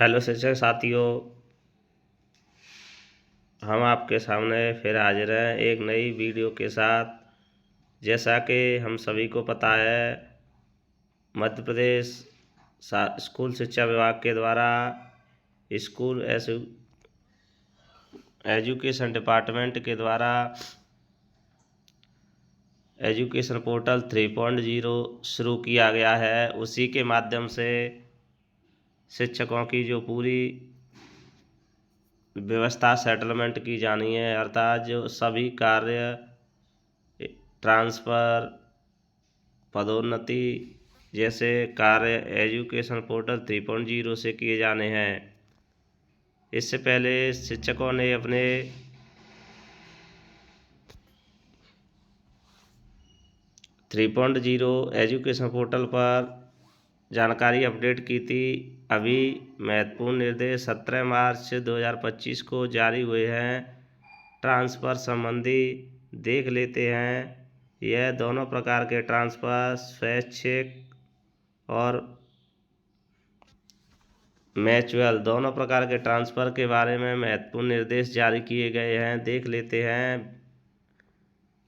Hello शिक्षक साथियों, हम आपके सामने फिर हाजिर हैं एक नई वीडियो के साथ। जैसा कि हम सभी को पता है, मध्य प्रदेश स्कूल शिक्षा विभाग के द्वारा स्कूल एजुकेशन डिपार्टमेंट के द्वारा एजुकेशन पोर्टल 3.0 शुरू किया गया है। उसी के माध्यम से शिक्षकों की जो पूरी व्यवस्था सेटलमेंट की जानी है, अर्थात जो सभी कार्य, ट्रांसफ़र, पदोन्नति जैसे कार्य एजुकेशन पोर्टल 3.0 से किए जाने हैं। इससे पहले शिक्षकों ने अपने three point zero education portal पर जानकारी अपडेट की थी। अभी महत्वपूर्ण निर्देश 17 मार्च 2025 को जारी हुए हैं। ट्रांसफ़र संबंधी देख लेते हैं। यह दोनों प्रकार के ट्रांसफ़र, स्वैच्छिक और म्यूचुअल, दोनों प्रकार के ट्रांसफ़र के बारे में महत्वपूर्ण निर्देश जारी किए गए हैं। देख लेते हैं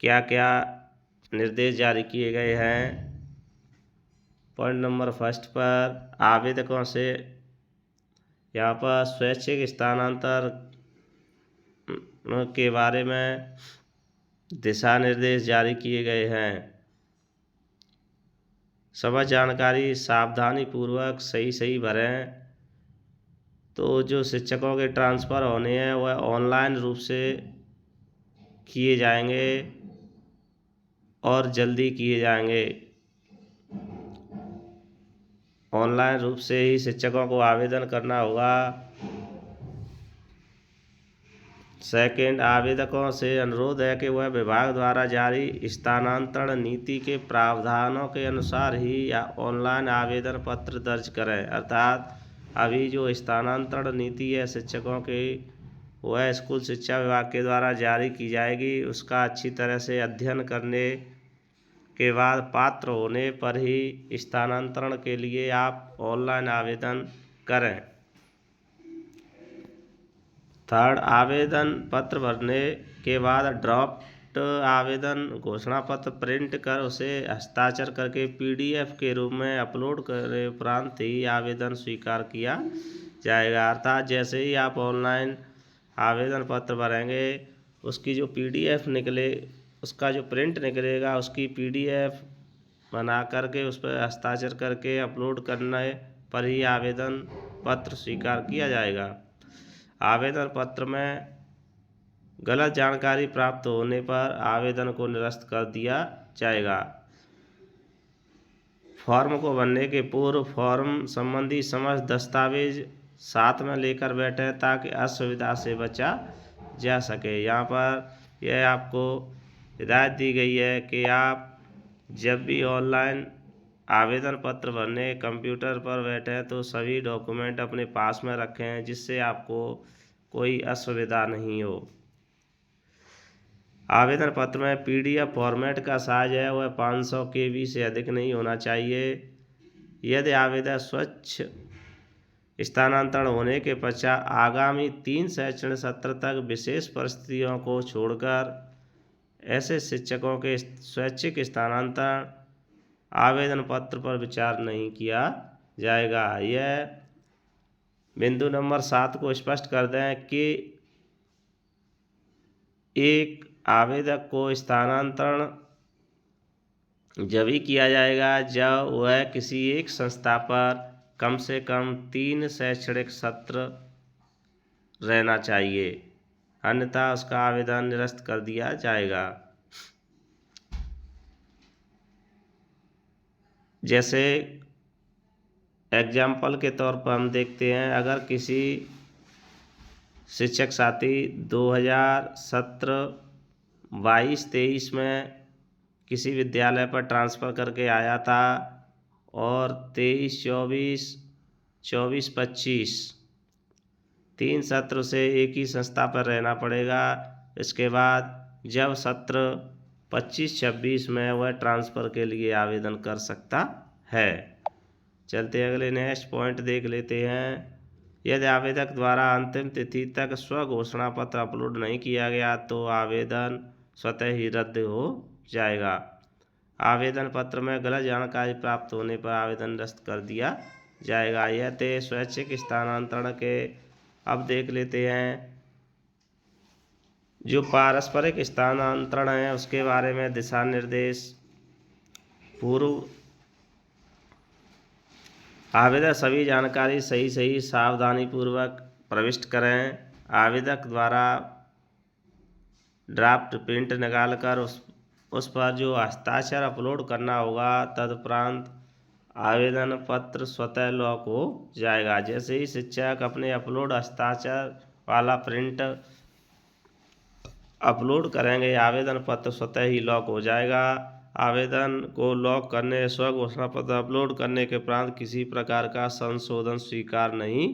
क्या क्या निर्देश जारी किए गए हैं। पॉइंट नंबर फर्स्ट पर आवेदकों से यहाँ पर स्वैच्छिक स्थानांतरण के बारे में दिशा निर्देश जारी किए गए हैं। समझ जानकारी सावधानी पूर्वक सही भरें। तो जो शिक्षकों के ट्रांसफ़र होने हैं वह ऑनलाइन रूप से किए जाएंगे और जल्दी किए जाएंगे। ऑनलाइन रूप से ही शिक्षकों को आवेदन करना होगा। सेकंड, आवेदकों से अनुरोध है कि वह विभाग द्वारा जारी स्थानांतरण नीति के प्रावधानों के अनुसार ही या ऑनलाइन आवेदन पत्र दर्ज करें। अर्थात अभी जो स्थानांतरण नीति है शिक्षकों की, वह स्कूल शिक्षा विभाग के द्वारा जारी की जाएगी। उसका अच्छी तरह से अध्ययन करने के बाद पात्र होने पर ही स्थानांतरण के लिए आप ऑनलाइन आवेदन करें। थर्ड, आवेदन पत्र भरने के बाद ड्राफ्ट आवेदन घोषणा पत्र प्रिंट कर उसे हस्ताक्षर करके PDF के रूप में अपलोड करे उपरांत ही आवेदन स्वीकार किया जाएगा। अर्थात जैसे ही आप ऑनलाइन आवेदन पत्र भरेंगे, उसकी जो PDF निकले, उसका जो प्रिंट निकलेगा, उसकी PDF बना करके उस पर हस्ताक्षर करके अपलोड करने पर ही आवेदन पत्र स्वीकार किया जाएगा। आवेदन पत्र में गलत जानकारी प्राप्त होने पर आवेदन को निरस्त कर दिया जाएगा। फॉर्म को भरने के पूर्व फॉर्म संबंधी समस्त दस्तावेज साथ में लेकर बैठें ताकि असुविधा से बचा जा सके। यहाँ पर यह आपको हिदायत दी गई है कि आप जब भी ऑनलाइन आवेदन पत्र भरने कंप्यूटर पर बैठें तो सभी डॉक्यूमेंट अपने पास में रखें, जिससे आपको कोई असुविधा नहीं हो। आवेदन पत्र में PDF फॉर्मेट का साइज है वह 500 KB से अधिक नहीं होना चाहिए। यदि आवेदन स्वच्छ स्थानांतरण होने के पश्चात आगामी 3 शैक्षणिक सत्र तक विशेष परिस्थितियों को छोड़कर ऐसे शिक्षकों के स्वैच्छिक स्थानांतरण आवेदन पत्र पर विचार नहीं किया जाएगा। यह बिंदु नंबर 7 को स्पष्ट कर दें कि एक आवेदक को स्थानांतरण जब ही किया जाएगा जब वह किसी एक संस्था पर कम से कम 3 शैक्षणिक सत्र रहना चाहिए, अन्यथा उसका आवेदन निरस्त कर दिया जाएगा। जैसे एग्जाम्पल के तौर पर हम देखते हैं, अगर किसी शिक्षक साथी 2017-22-23 में किसी विद्यालय पर ट्रांसफ़र करके आया था और 23-24, 24-25 3 सत्र उसे एक ही संस्था पर रहना पड़ेगा। इसके बाद जब सत्र 25-26 में वह ट्रांसफ़र के लिए आवेदन कर सकता है। चलते अगले नेक्स्ट पॉइंट देख लेते हैं। यदि आवेदक द्वारा अंतिम तिथि तक स्वघोषणा पत्र अपलोड नहीं किया गया तो आवेदन स्वतः ही रद्द हो जाएगा। आवेदन पत्र में गलत जानकारी प्राप्त होने पर आवेदन रद्द कर दिया जाएगा। यह थे स्वैच्छिक स्थानांतरण के। अब देख लेते हैं जो पारस्परिक स्थानांतरण है उसके बारे में दिशा निर्देश। पूर्व आवेदक सभी जानकारी सही सावधानी पूर्वक प्रविष्ट करें। आवेदक द्वारा ड्राफ्ट प्रिंट निकालकर उस पर जो हस्ताक्षर अपलोड करना होगा, तदुपरांत आवेदन पत्र स्वतः लॉक हो जाएगा। जैसे ही शिक्षक अपने अपलोड हस्ताक्षर वाला प्रिंट अपलोड करेंगे, आवेदन पत्र स्वतः ही लॉक हो जाएगा। आवेदन को लॉक करने स्वघोषणा पत्र अपलोड करने के उपरांत किसी प्रकार का संशोधन स्वीकार नहीं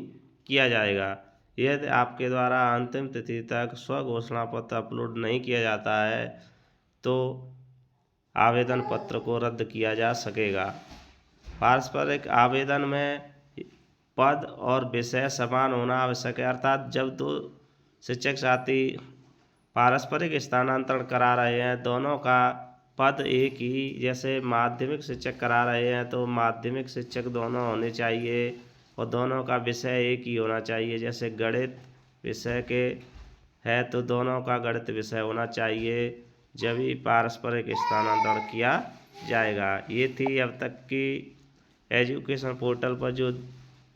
किया जाएगा। यदि आपके द्वारा अंतिम तिथि तक स्वघोषणा पत्र अपलोड नहीं किया जाता है तो आवेदन पत्र को रद्द किया जा सकेगा। पारस्परिक आवेदन में पद और विषय समान होना आवश्यक है, अर्थात जब दो शिक्षक साथी पारस्परिक स्थानांतरण करा रहे हैं, दोनों का पद एक ही, जैसे माध्यमिक शिक्षक करा रहे हैं तो माध्यमिक शिक्षक दोनों होने चाहिए और दोनों का विषय एक ही होना चाहिए। जैसे गणित विषय के है तो दोनों का गणित विषय होना चाहिए, जब ही पारस्परिक स्थानांतरण किया जाएगा। ये थी अब तक की एजुकेशन पोर्टल पर जो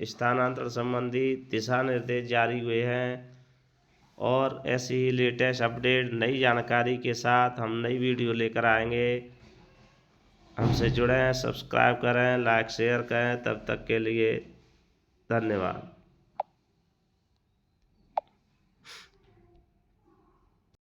स्थानांतरण संबंधी दिशा निर्देश जारी हुए हैं, और ऐसी ही लेटेस्ट अपडेट नई जानकारी के साथ हम नई वीडियो लेकर आएंगे। हमसे जुड़ें, सब्सक्राइब करें, लाइक शेयर करें। तब तक के लिए धन्यवाद।